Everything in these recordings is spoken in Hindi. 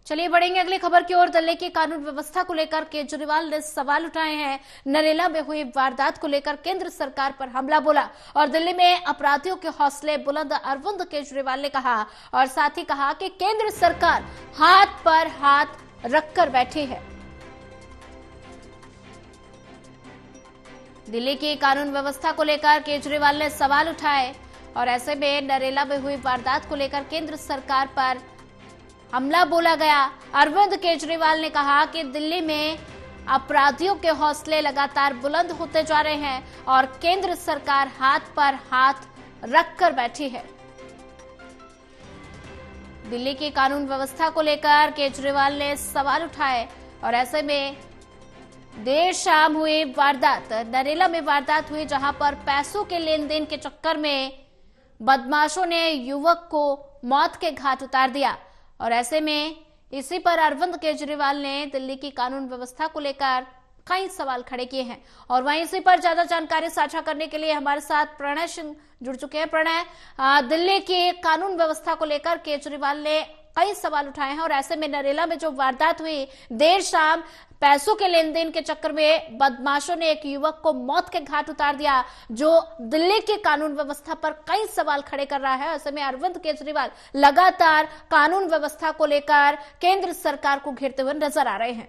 चलिए बढ़ेंगे अगली खबर की ओर। दिल्ली की कानून व्यवस्था को लेकर केजरीवाल ने सवाल उठाए हैं। नरेला में हुई वारदात को लेकर केंद्र सरकार पर हमला बोला और दिल्ली में अपराधियों के हौसले बुलंद। अरविंद केजरीवाल ने कहा और साथ ही कहा कि केंद्र सरकार हाथ पर हाथ रखकर बैठी है। दिल्ली की कानून व्यवस्था को लेकर केजरीवाल ने सवाल उठाए और ऐसे में नरेला में हुई वारदात को लेकर केंद्र सरकार पर हमला बोला गया। अरविंद केजरीवाल ने कहा कि दिल्ली में अपराधियों के हौसले लगातार बुलंद होते जा रहे हैं और केंद्र सरकार हाथ पर हाथ रखकर बैठी है। दिल्ली की कानून व्यवस्था को लेकर केजरीवाल ने सवाल उठाए और ऐसे में देर शाम हुई वारदात, नरेला में वारदात हुई जहां पर पैसों के लेन देन के चक्कर में बदमाशों ने युवक को मौत के घाट उतार दिया और ऐसे में इसी पर अरविंद केजरीवाल ने दिल्ली की कानून व्यवस्था को लेकर कई सवाल खड़े किए हैं। और वहीं इसी पर ज्यादा जानकारी साझा करने के लिए हमारे साथ प्रणय सिंह जुड़ चुके हैं। प्रणय, दिल्ली की कानून व्यवस्था को लेकर केजरीवाल ने कई सवाल उठाए हैं और ऐसे में नरेला में जो वारदात हुई देर शाम, पैसों के लेन देन के चक्कर में बदमाशों ने एक युवक को मौत के घाट उतार दिया, जो दिल्ली की कानून व्यवस्था पर कई सवाल खड़े कर रहा है। ऐसे में अरविंद केजरीवाल लगातार कानून व्यवस्था को लेकर केंद्र सरकार को घेरते हुए नजर आ रहे हैं।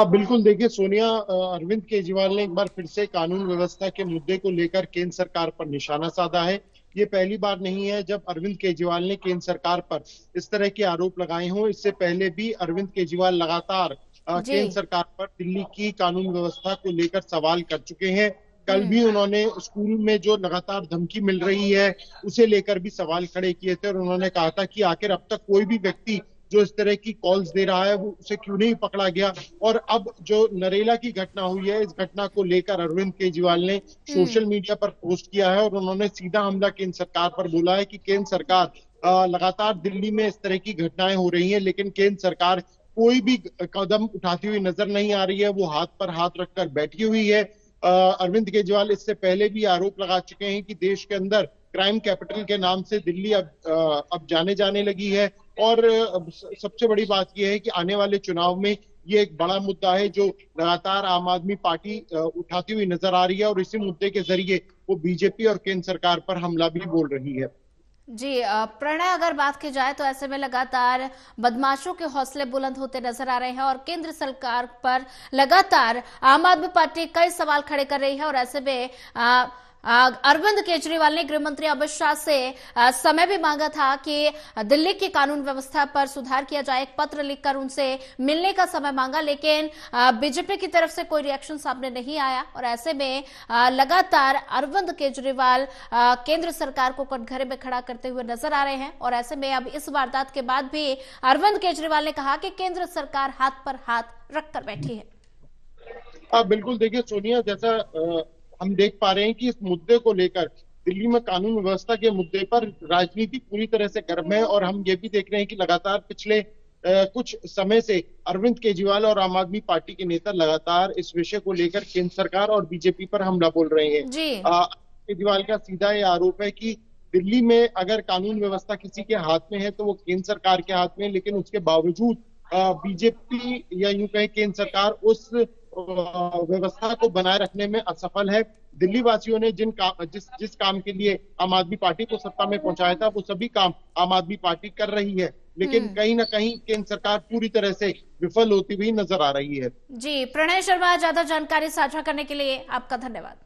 बिल्कुल। देखिए सोनिया, अरविंद केजरीवाल ने एक बार फिर से कानून व्यवस्था के मुद्दे को लेकर केंद्र सरकार पर निशाना साधा है। ये पहली बार नहीं है जब अरविंद केजरीवाल ने केंद्र सरकार पर इस तरह के आरोप लगाए हों। इससे पहले भी अरविंद केजरीवाल लगातार केंद्र सरकार पर दिल्ली की कानून व्यवस्था को लेकर सवाल कर चुके हैं। कल भी उन्होंने स्कूल में जो लगातार धमकी मिल रही है उसे लेकर भी सवाल खड़े किए थे और उन्होंने कहा था कि आखिर अब तक कोई भी व्यक्ति जो इस तरह की कॉल्स दे रहा है वो उसे क्यों नहीं पकड़ा गया। और अब जो नरेला की घटना हुई है, इस घटना को लेकर अरविंद केजरीवाल ने सोशल मीडिया पर पोस्ट किया है और उन्होंने सीधा हमला केंद्र सरकार पर बोला है कि केंद्र सरकार लगातार दिल्ली में इस तरह की घटनाएं हो रही हैं, लेकिन केंद्र सरकार कोई भी कदम उठाती हुई नजर नहीं आ रही है। वो हाथ पर हाथ रखकर बैठी हुई है। अरविंद केजरीवाल इससे पहले भी आरोप लगा चुके हैं कि देश के अंदर क्राइम कैपिटल के नाम से दिल्ली अब जाने लगी है। और सबसे बड़ी बात यह है कि आने वाले चुनाव में ये एक बड़ा मुद्दा है जो लगातार आम आदमी पार्टी उठाती हुई नजर आ रही है और इसी मुद्दे के जरिए वो बीजेपी और केंद्र सरकार पर हमला भी बोल रही है। जी प्रणय, अगर बात की जाए तो ऐसे में लगातार बदमाशों के हौसले बुलंद होते नजर आ रहे हैं और केंद्र सरकार पर लगातार आम आदमी पार्टी कई सवाल खड़े कर रही है और ऐसे में अरविंद केजरीवाल ने गृह मंत्री अमित शाह से समय भी मांगा था कि दिल्ली की कानून व्यवस्था पर सुधार किया जाए। एक पत्र लिखकर उनसे मिलने का समय मांगा, लेकिन बीजेपी की तरफ से कोई रिएक्शन सामने नहीं आया और ऐसे में लगातार अरविंद केजरीवाल केंद्र सरकार को कटघरे में खड़ा करते हुए नजर आ रहे हैं। और ऐसे में अब इस वारदात के बाद भी अरविंद केजरीवाल ने कहा कि केंद्र सरकार हाथ पर हाथ रखकर बैठी है। बिल्कुल। देखिए सोनिया, जैसा हम देख पा रहे हैं कि इस मुद्दे को लेकर दिल्ली में कानून व्यवस्था के मुद्दे पर राजनीति पूरी तरह से गर्म है और हम ये भी देख रहे हैं कि लगातार पिछले कुछ समय से अरविंद केजरीवाल और आम आदमी पार्टी के नेता लगातार इस विषय को लेकर केंद्र सरकार और बीजेपी पर हमला बोल रहे हैं। केजरीवाल का सीधा ये आरोप है कि दिल्ली में अगर कानून व्यवस्था किसी के हाथ में है तो वो केंद्र सरकार के हाथ में है, लेकिन उसके बावजूद बीजेपी या यूं कहें केंद्र सरकार उस व्यवस्था को बनाए रखने में असफल है। दिल्ली वासियों ने जिस काम के लिए आम आदमी पार्टी को सत्ता में पहुंचाया था वो सभी काम आम आदमी पार्टी कर रही है, लेकिन कहीं ना कहीं केंद्र सरकार पूरी तरह से विफल होती हुई नजर आ रही है। जी प्रणय शर्मा, ज्यादा जानकारी साझा करने के लिए आपका धन्यवाद।